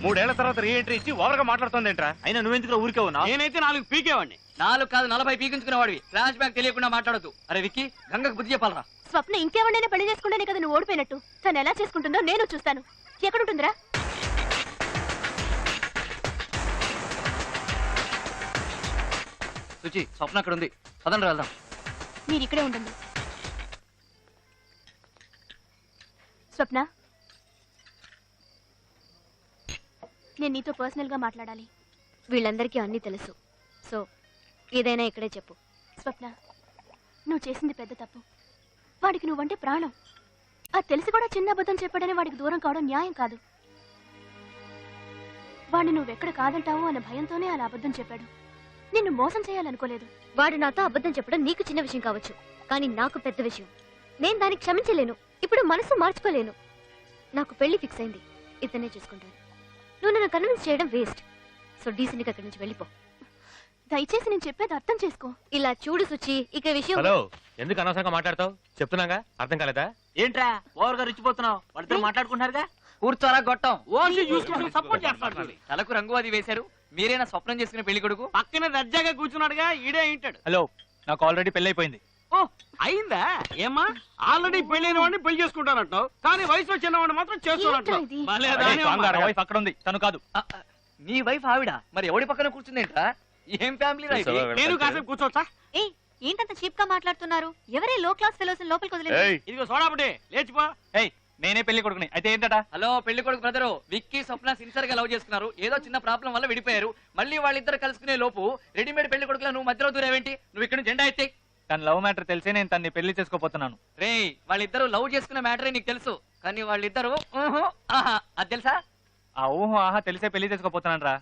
3 ఏళ్ల తర్వాత re entry ఇచ్చి ఓవర్గా మాట్లాడుతుంది ఏంట్రా? అయినా నువ్వెందుకు ఊరికే ఉన్నావు? నేనైతే 4 పీకేవాడిని. 4 కాదు 40 పీకించుకునేవాడివి. ఫ్లాష్ బ్యాక్ తెలియకుండా మాట్లాడద్దు. అరే విక్కీ, గంగకు బుద్ధి చెప్పాలరా. స్వప్న ఇంకెవరినైనా పెళ్లి చేసుకుంటేనే కదా నువ్వు ఓడిపోయినట్టు. తను ఎలా చేసుకుంటుందో నేను చూస్తాను. ఎక్కడుంటుందిరా? సుచి, స్వప్న అక్కడ ఉంది. పదండి వెళ్దాం. మీరు ఇక్కడే ఉండండి. స్వప్న, నేను నీతో పర్సనల్ గా మాట్లాడాలి. వీళ్ళందరికీ అన్నీ తెలుసు. సో ఏదైనా ఇక్కడే చెప్పు. స్వప్న, నువ్వు చేసింది పెద్ద తప్పు. వాడికి నువ్వంటే ప్రాణం. అది తెలిసి కూడా చిన్న అబద్ధం చెప్పాడని వాడికి దూరం కావడం న్యాయం కాదు. వాడిని నువ్వెక్కడ కాదంటావో అన్న భయంతోనే అలా అబద్ధం చెప్పాడు. నిన్ను మోసం చేయాలనుకోలేదు. వాడు నాతో అబద్ధం చెప్పడం నీకు చిన్న విషయం కావచ్చు, కానీ నాకు పెద్ద విషయం. నేను దానికి క్షమించలేను. ఇప్పుడు మనసు మార్చుకోలేను. నాకు పెళ్లి ఫిక్స్ అయింది. ఇతనే చూసుకుంటాను. నువ్వు నన్ను కన్విన్స్ చేయడం వేస్ట్. సో డీసెంట్గా అక్కడి నుంచి వెళ్ళిపో. దయచేసి నేను చెప్పేది అర్థం చేసుకో. ఇలా చూడు సుచి, ఇక విషయం. హలో, ఎందుకు అనవసరంగా మాట్లాడతావు? చెప్తున్నాగా, అర్థం కాలేదా? ఏంట్రా ఓవర్గా రిచ్చిపోతున్నావు? వాళ్ళతో మాట్లాడుకుంటారుగా. కూర్చోరా గొట్టం. ఓన్లీ చూసుకుంటూ సపోర్ట్ చేస్తాడు. తలకు రంగు అది వేశారు. మీరేనా స్వప్నం చేసుకునే పెళ్లి కొడుకు? పక్కన దర్జాగా కూర్చున్నాడుగా, ఈడే ఏంటాడు. హలో, నాకు ఆల్రెడీ పెళ్లి అయిపోయింది. ఓ అయిందా? ఏమా ఆల్రెడీ పెళ్ళైన వాడిని పెళ్లి చేసుకుంటానంటావు, కానీ వయసులో చిన్నవాడిని మాత్రం ఏంట్రా ఇది? వైఫ్ అక్కడ ఉంది, తను కాదు. నీ వైఫ్ ఆవిడ మరి ఎవడి పక్కన కూర్చుందేంట్రా? ఏం ఫ్యామిలీ రా ఇది? నేను కాసేపు కూర్చోవచ్చా? ఏయ్, ఏంటంత చీప్ గా మాట్లాడుతున్నారు? ఎవరే లో క్లాస్ ఫెలోస్ లోపలికి వదిలేదు? ఇదిగో సోడాపటి లేచిపో. నేనే పెళ్లి కొడుకుని. అయితే ఏంటట? హలో పెళ్లి కొడుకు బ్రదరు, విక్కీ స్వప్న సిన్సియర్ గా లవ్ చేసుకున్నారు. ఏదో చిన్న ప్రాబ్లం వల్ల విడిపోయారు. మళ్ళీ వాళ్ళిద్దరు కలుసుకునే లోపు రెడీమేడ్ పెళ్లి కొడుకులా నువ్వు మధ్యలో దూరేవేంటి? నువ్వు ఇక్కడ జెండా ఎత్తి. తన లవ్ మ్యాటర్ తెలిసే నేను తన్ని పెళ్లి చేసుకోపోతున్నాను. రే, వాళ్ళిద్దరు లవ్ చేసుకున్న మ్యాటరే నీకు తెలుసు, కానీ వాళ్ళిద్దరు ఆహా అది తెలుసా? ఆ ఊహో ఆహా తెలిసే పెళ్లి చేసుకోపోతున్నాను రా.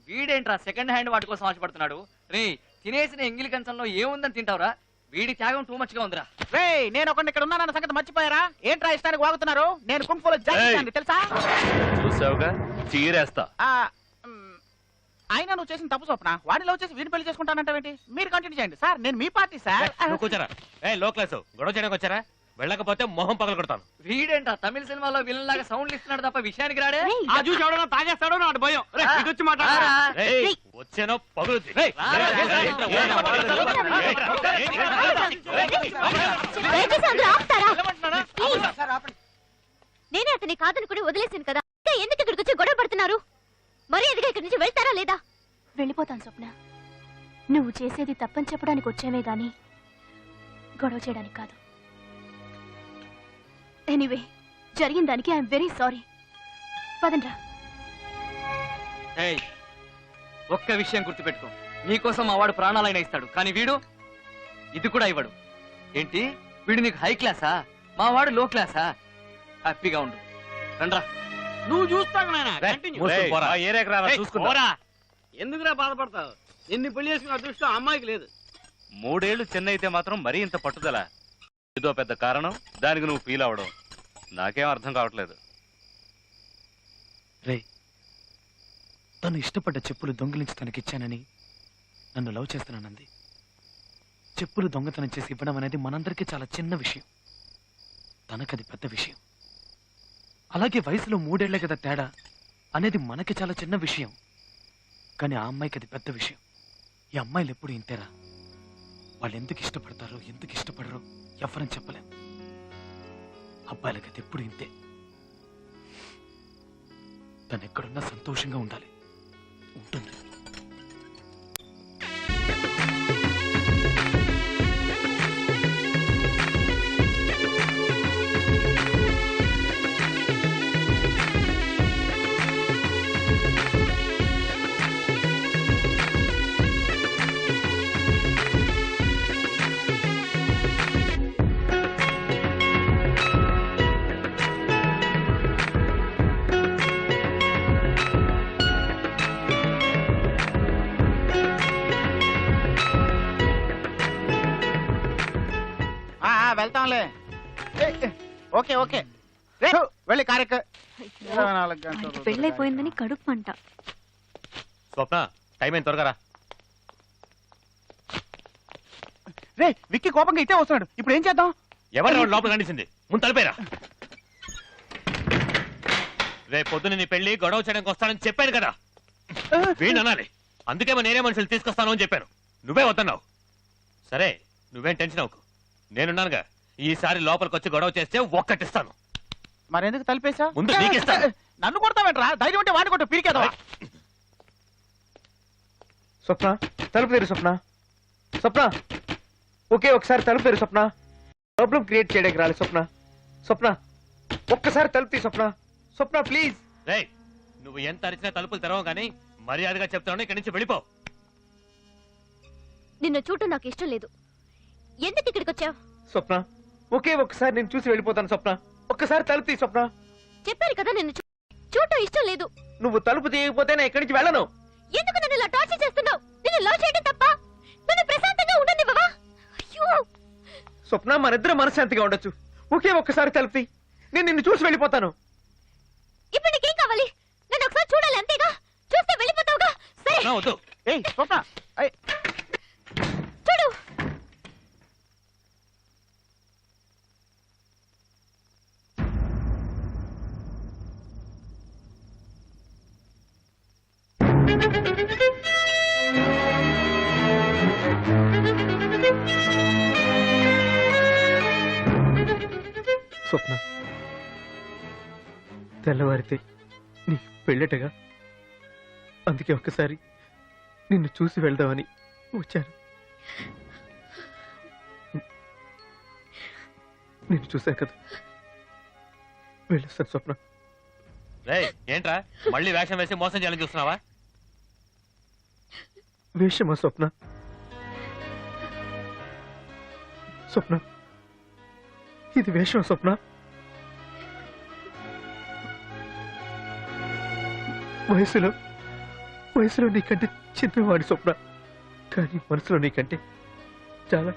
వీడేంట్రా సెకండ్ హ్యాండ్ వాటి కోసం ఆశపడుతున్నాడు? రే, తినేసిన ఎంగిలి కంచంలో ఏముందని తింటావురా? వీడి త్యాగం టూ మచ్ గా ఉందిరా. నేను ఒకటి ఇక్కడ ఉన్నానన్న సంగతి మర్చిపోయారా? ఏంట్రా ఇష్టానికి వాగుతున్నారు? నేను కుంఫులో జాయింట్ తెలుసా? చూసావుగా, చీరేస్తా. అయినా నువ్వు చేసిన తప్పు స్వప్న. వాడిని లవ్ చేసి వీడిని పెళ్లి చేసుకుంటానంటావేంటి? మీరు కంటిన్యూ చేయండి సార్, నేను మీ పార్టీ సార్. కూర్చోరా. లో క్లాస్ గొడవ చేయడానికి వచ్చారా? వెళ్ళకపోతే మొహం పగల కొడతాను. వీడేంట్రా తమిళ సినిమాలో విలన్ లాగా సౌండ్లు ఇస్తున్నాడు తప్ప విషయానికి రాడే. ఆ చూసి ఎవడో తాగేస్తాడో నాడు భయం. వచ్చి మాట్లాడారా? వచ్చేనో పగులు. నేనే అతని కాదనుకుని వదిలేసాను కదా, ఎందుకు ఇక్కడికి వచ్చి గొడవ పడుతున్నారు? మరీ ఎదిగా ఇక్కడి నుంచి వెళ్తారా లేదా? వెళ్ళిపోతాను స్వప్న. నువ్వు చేసేది తప్పని చెప్పడానికి వచ్చేవే గాని గొడవ చేయడానికి కాదు. ఎనీవే, జరిగిన దానికి ఐఎమ్ వెరీ సారీ. పదండ్రా. ఒక్క విషయం గుర్తుపెట్టుకో, నీకోసం మా వాడు ప్రాణాలైనా ఇస్తాడు, కానీ వీడు ఇది కూడా ఇవ్వడు. ఏంటి, వీడు నీకు హై క్లాసా? మా వాడు లో క్లాసా? హ్యాపీగా ఉండు. రండ్రా. నువ్వు చూస్తావు ఎందుకురా బాధపడతావు? ఎన్ని పెళ్లి చేసుకున్న అదృష్టం అమ్మాయికి లేదు. 3 ఏళ్లు చెన్నై అయితే మాత్రం మరీ ఇంత పట్టుదల. ఇదో పెద్ద కారణం, దానికి నువ్వు ఫీల్ అవడం నాకేం అర్థం కావట్లేదు. రే, తను ఇష్టపడ్డ చెప్పులు దొంగిలించి తనకిచ్చానని నన్ను లవ్ చేస్తున్నానంది. చెప్పులు దొంగతనం చేసి ఇవ్వడం అనేది మనందరికీ చాలా చిన్న విషయం. తనకది పెద్ద విషయం. అలాగే వయసులో 3 ఏళ్లే కదా తేడా అనేది మనకి చాలా చిన్న విషయం, కానీ ఆ అమ్మాయికి అది పెద్ద విషయం. ఈ అమ్మాయిలు ఎప్పుడు ఇంతేరా. వాళ్ళు ఎందుకు ఇష్టపడతారో ఎందుకు ఇష్టపడరో ఎవరని చెప్పలేం. అబ్బాయిలకి అది ఎప్పుడు ఇంతే. తను ఎక్కడున్నా సంతోషంగా ఉండాలి. ఉంటుంది. వెళ్తాంలే. ఓకే ఓకే, వెళ్ళి కార్యక్ర. పెళ్ళైపోయిందని కడుపు మంట. స్వప్న, టైం అయిన త్వరగా రా. రే, విక్కీ కోపంగా ఇట్టే వస్తున్నాడు. ఇప్పుడు ఏం చేద్దాం? ఎవరు లోపల కనిపించింది? ముందు తలిపేరా. రేపు పొద్దున నీ పెళ్లి గొడవ చేయడానికి వస్తానని చెప్పాను కదా వీణ్ అనాలి. అందుకే నేనే మనుషులు తీసుకొస్తాను అని చెప్పాను. నువ్వే వద్దన్నావు. సరే నువ్వేం టెన్షన్ అవ్వకు, నేనున్నానుగా. ఈసారి లోపలికి వచ్చి గొడవ చేస్తే ఒక్కటిస్తాను. మరెందుకు తలిపేశా? ముందు నీకిస్తాను. నన్ను కొడతావేంట్రా? ధైర్యం ఉంటే వాడి కొట్టు, పిరికేదా? స్వప్న తలుపు తెరు. స్వప్న స్వప్న ఓకే ఒకసారి తలుపు తెరు. స్వప్న ప్రాబ్లం క్రియేట్ చేయడానికి రాలి. స్వప్న స్వప్న ఒక్కసారి తలుపు తీ. స్వప్న స్వప్న ప్లీజ్. రేయ్ నువ్వు ఎంత అరిచినా తలుపులు తెరవవు కానీ మర్యాదగా చెప్తాను, ఇక్కడి నుంచి వెళ్ళిపో. నిన్ను చూడటం నాకు ఇష్టం లేదు. ఎందుకు ఇక్కడికి వచ్చావు? స్వప్న ఒకే ఒక్కసారి నేను చూసి వెళ్ళిపోతాను. స్వప్న ఒక్కసారి తలుపు తీ. స్వప్న చెప్పాను కదా నిన్ను చూడటం ఇష్టం లేదు. నువ్వు తలుపు తీయకపోతే నేను ఇక్కడి నుంచి వెళ్ళను. ఎందుకు నన్ను ఇలా టార్చర్ చేస్తున్నావు? నిన్ను లవ్ చేయడం తప్ప నన్ను ప్రశాంతంగా ఉండనివ్వవా? అయ్యో స్వప్న మనిద్దరం మనశ్శాంతిగా ఉండొచ్చు. ఒకే ఒక్కసారి తలుపు తీ. నేను నిన్ను చూసి వెళ్ళిపోతాను. ఇప్పుడు నీకేం కావాలి? నన్ను ఒకసారి చూడాలి అంతేగా. చూస్తే వెళ్ళిపోతావుగా. సరే నా వద్దు. ఏయ్ స్వప్న, ఏయ్, చూడు. స్వప్న తెల్లవారితే నీ పెళ్ళటగా, అందుకే ఒక్కసారి నిన్ను చూసి వెళ్దామని వచ్చాను. నిన్ను చూశాను కదా, వెళ్ళొస్తాను. స్వప్న రేయ్ ఏంట్రా మళ్ళీ వేషం వేసి మోసం చేయాలని చూస్తున్నావా? వేషమా స్వప్న? స్వప్న ఇది వేషమా స్వప్న? వయసులో నీకంటే చిన్నవాడి స్వప్న, కానీ మనసులో నీకంటే చాలా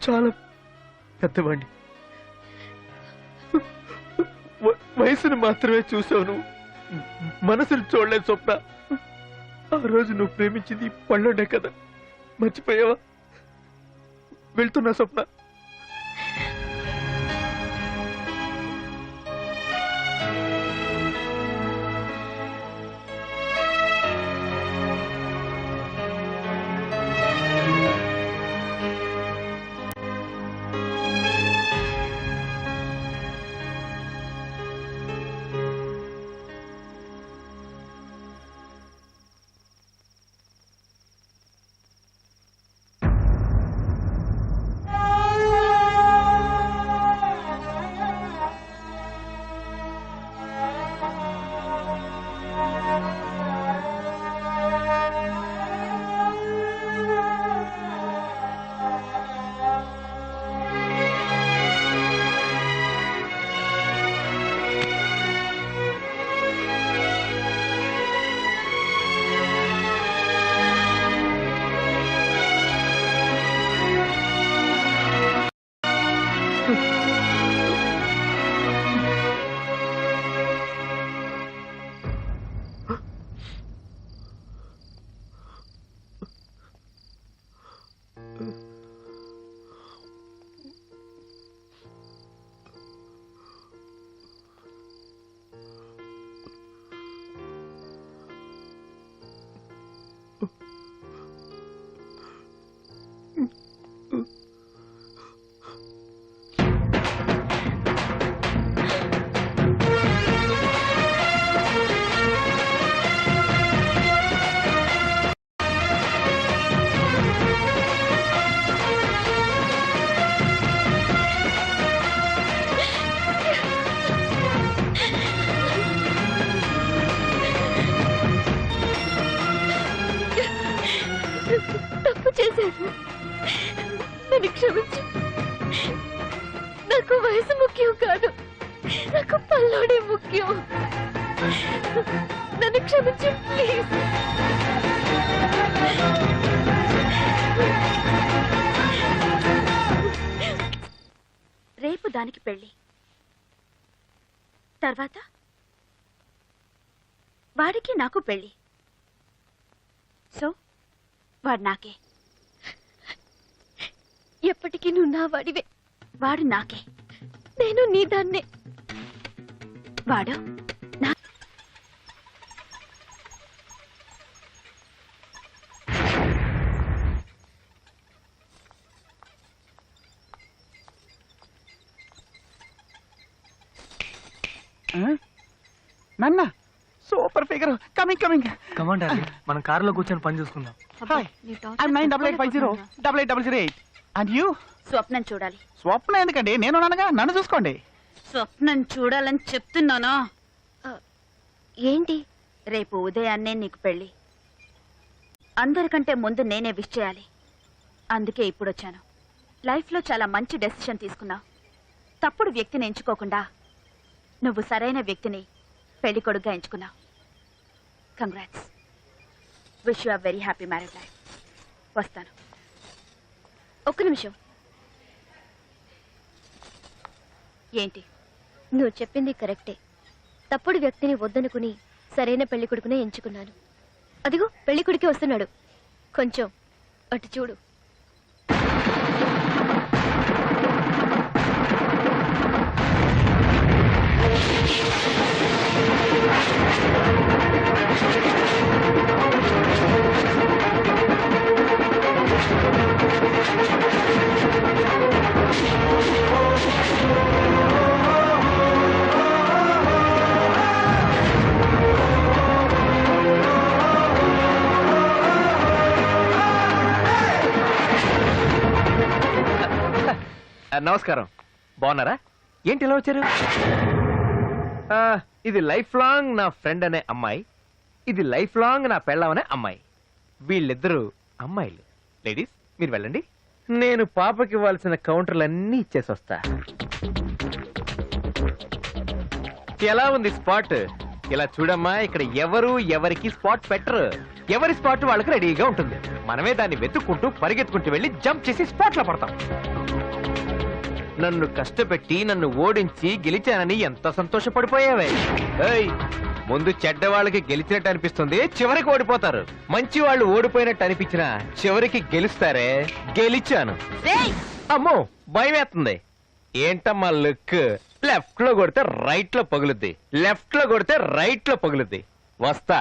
చాలా పెద్దవాడిని. వయసును మాత్రమే చూసావు నువ్వు, మనసును చూడలేదు స్వప్న. ఆ రోజు నువ్వు ప్రేమించింది పళ్ళుండే కదా, మర్చిపోయావా? వెళ్తున్నా స్వప్న. తప్పు చేశాను, నన్ను క్షమించు. నాకు వయసు ముఖ్యం కాదు, నాకు పల్లోడే ముఖ్యం. నన్ను క్షమించు ప్లీజ్. రేపు దానికి పెళ్లి, తర్వాత వాడికి నాకు పెళ్లి. సో వాడు నాకే. ఎప్పటికీ నువ్వు నా వాడివే. వాడు నాకే. నేను నీ దాన్నే. వాడు నన్న super figure coming coming command మనం కారులో కూర్చొని పని చూసుకుందాం. హాయ్ ఐఎమ్ 9850 అండ్ యూ స్వప్నం చూడాలి. స్వప్న ఎందుకండి, నేను ఉన్నానుగా, నన్ను చూసుకోండి. స్వప్నం చూడాలని చెప్తున్నానా? ఏంటి? రేపు ఉదయాన్నే నీకు పెళ్లి. అందరికంటే ముందు నేనే విష్ చేయాలి. అందుకే ఇప్పుడు వచ్చాను. లైఫ్లో చాలా మంచి డెసిషన్ తీసుకున్నావు. తప్పుడు వ్యక్తిని ఎంచుకోకుండా నువ్వు సరైన వ్యక్తిని పెళ్లి కొడుకుగా ఎంచుకున్నావు. Congrats. Wish you are very happy marriage life. వస్తాను. ఒక్క నిమిషం. ఏంటి? నువ్వు చెప్పింది కరెక్టే. తప్పుడు వ్యక్తిని వద్దనుకుని సరైన పెళ్లి కొడుకునే ఎంచుకున్నాను. అదిగో పెళ్లి కొడుకే వస్తున్నాడు. కొంచెం అటు చూడు. నమస్కారం, బాగున్నారా? ఏంటి ఇలా వచ్చారు? ఇది లైఫ్ లాంగ్ నా ఫ్రెండ్ అనే అమ్మాయి, ఇది లైఫ్ లాంగ్ నా పెళ్ళం అనే అమ్మాయి. వీళ్ళిద్దరూ అమ్మాయిలు. లేడీస్ మీరు వెళ్ళండి, నేను పాపకి ఇవ్వాల్సిన కౌంటర్లన్నీ ఇచ్చేసి వస్తా. ఎలా ఉంది స్పాట్? ఇలా చూడమ్మా, ఇక్కడ ఎవరు ఎవరికి స్పాట్ పెట్టరు. ఎవరి స్పాట్ వాళ్ళకి రెడీగా ఉంటుంది. మనమే దాన్ని వెతుక్కుంటూ పరిగెత్తుకుంటూ వెళ్ళి జంప్ చేసి స్పాట్ లో పడతాం. నన్ను కష్టపెట్టి నన్ను ఓడించి గెలిచానని ఎంత సంతోషపడిపోయావే. ఏయ్, ముందు చెడ్డ వాళ్ళకి గెలిచినట్టు అనిపిస్తుంది, చివరికి ఓడిపోతారు. మంచి వాళ్ళు ఓడిపోయినట్టు అనిపించినా చివరికి గెలుస్తారే. గెలిచాను. అమ్మో భయం వేస్తుంది. ఏంటమ్మా లుక్? లెఫ్ట్ లో కొడితే రైట్ లో పగులుద్ది, లెఫ్ట్ లో కొడితే రైట్ లో పగులుద్ది. వస్తా.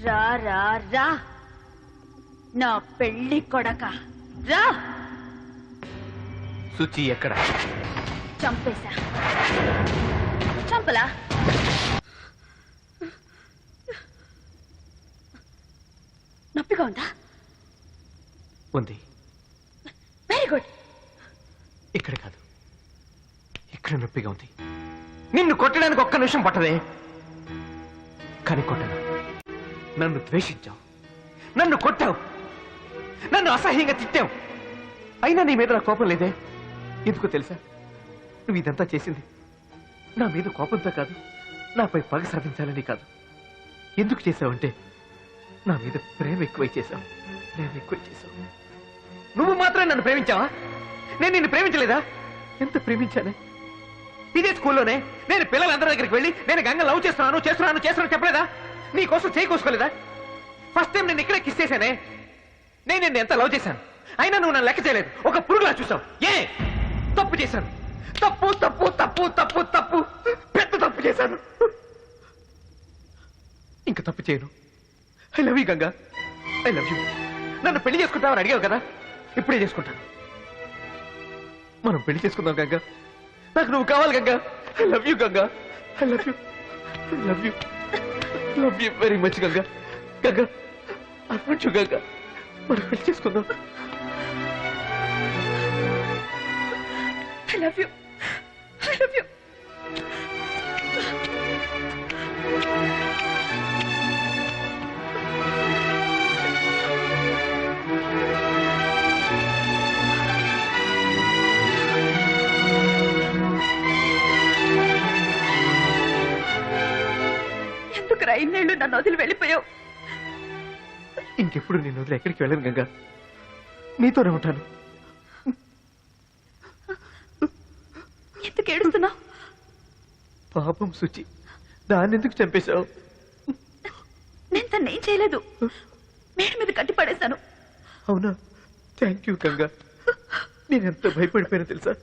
రా రా రా నా పెళ్లి కొడక, రా. సుచి ఎక్కడ? చంపేశా. చంపలా? నొప్పిగా ఉందా? ఉంది. Very good. ఇక్కడ కాదు, ఇక్కడ నొప్పిగా ఉంది. నిన్ను కొట్టడానికి ఒక్క నిమిషం పట్టదే, కానీ కొట్టను. నన్ను ద్వేషించావు, నన్ను కొట్టావు, నన్ను అసహ్యంగా తిట్టావు. అయినా నీ మీద నా కోపం లేదే. ఎందుకో తెలుసా? నువ్వు ఇదంతా చేసింది నా మీద కోపంతో కాదు, నాపై పగ సాధించాలని కాదు. ఎందుకు చేసావంటే నా మీద ప్రేమ ఎక్కువై చేశావు. ప్రేమ ఎక్కువ చేశావు. నువ్వు మాత్రం నన్ను ప్రేమించావా? నేను నిన్ను ప్రేమించలేదా? ఎంత ప్రేమించానే. ఇదే స్కూల్లోనే నేను పిల్లలందరి దగ్గరికి వెళ్ళి నేను గంగ లవ్ చేస్తున్నాను చెప్పలేదా? నీ కోసం చేయి కోసుకోలేదా? ఫస్ట్ టైం నేను ఇక్కడే కిస్ చేశానే. నేను నిన్ను ఎంత లవ్ చేశాను, అయినా నువ్వు నన్ను లెక్క చేయలేదు. ఒక పురుగులా చూసావు. ఏ తప్పు చేశాను? తప్పు తప్పు తప్పు తప్పు తప్పు పెద్ద తప్పు చేశాను. ఇంకా తప్పు చేయను. I love you Ganga, I love you. నన్ను పెళ్లి చేసుకుంటావని అడిగావు కదా, ఇప్పుడే చేసుకుంటాను. మనం పెళ్లి చేసుకుందాం గంగా. నాకు నువ్వు కావాలి Ganga. I love you Ganga. I love you. I love you. Love you very much Ganga. Ganga I want you Ganga. మనం పెళ్లి చేసుకుందాం. I love you. I love you. ఎందుకు ఇన్నేళ్ళు నన్ను వదిలి వెళ్ళిపోయావు? ఇంకెప్పుడు నేను వదిలి ఎక్కడికి వెళ్ళను గంగా. నీతోనే ఉంటాను. ఎందుకు ఏడుస్తున్నావు? పాపం సుచి, దాన్ని ఎందుకు చంపేశావు? నేను తను ఏం చేయలేదు. మేడ మీద కట్టి పడేశాను. అవునా? Thank you Ganga. నేనెంత భయపడిపోయినా తెలుసా?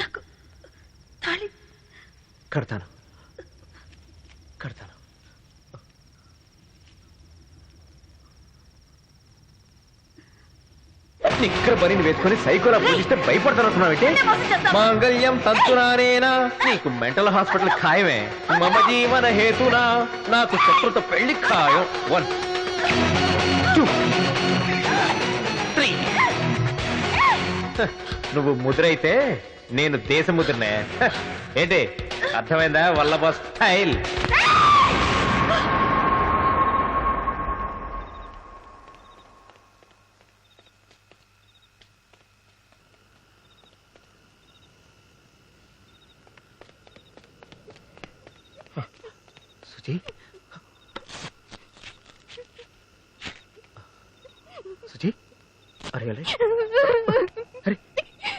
నాకు తాళి కడతాను. కడతాను. నిక్కర బనిని వేసుకొని సైకోలా పూజిస్తే భయపడతానంటున్నావేంటి? మాంగళ్యం తంతునానేనా? నీకు మెంటల్ హాస్పిటల్ ఖాయమే. మమ జీవన హేతునా నాకు శత్రుత పెళ్లి ఖాయం. 1 2 3. నువ్వు ముద్రైతే నేను దేశ ముద్రనే. ఏంటి అర్థమైందా? వల్లభ స్టైల్. సుచి, సుచి, అరే అరే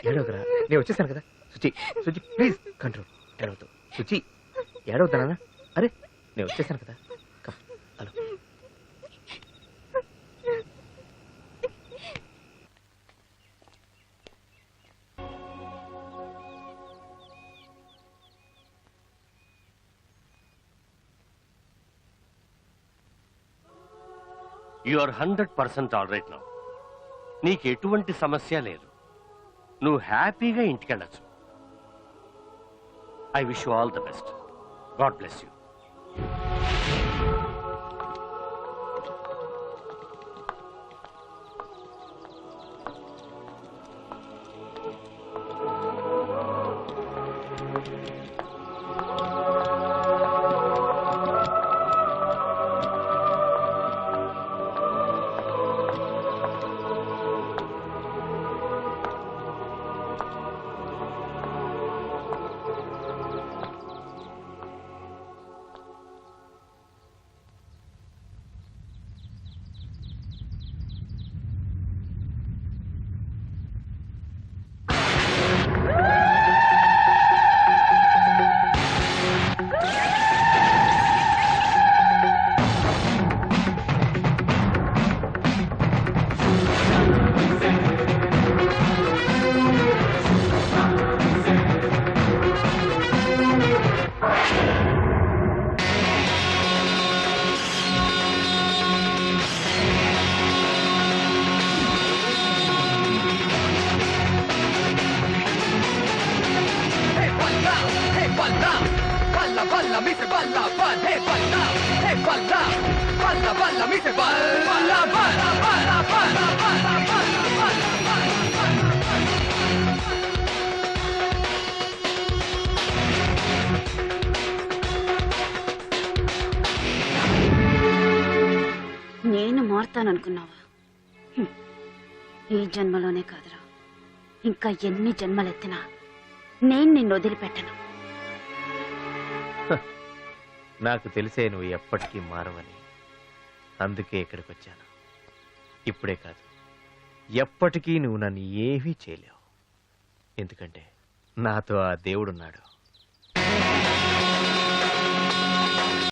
ఏడవకరా, నేను వచ్చేసాను కదా. Suchi, Suchi please control. ఏడవద్దు సుచి, ఏడవద్దానా? అరే నేను వచ్చేసాను కదా. Hello. You are 100% all right now. నీకు ఎటువంటి సమస్య లేదు. నువ్వు హ్యాపీగా ఇంటికెళ్ళచ్చు. I wish you all the best. God bless you. నేను మారుతాననుకున్నావా? ఈ జన్మలోనే కాదురా, ఇంకా ఎన్ని జన్మలెత్తినా నేను నిన్ను వదిలిపెట్టను. నాకు తెలిసే నువ్వు ఎప్పటికీ మారవని. అందుకే ఇక్కడికి వచ్చాను. ఇప్పుడే కాదు, ఎప్పటికీ నువ్వు నన్ను ఏమీ చేయలేవు. ఎందుకంటే నాతో ఆ దేవుడున్నాడు.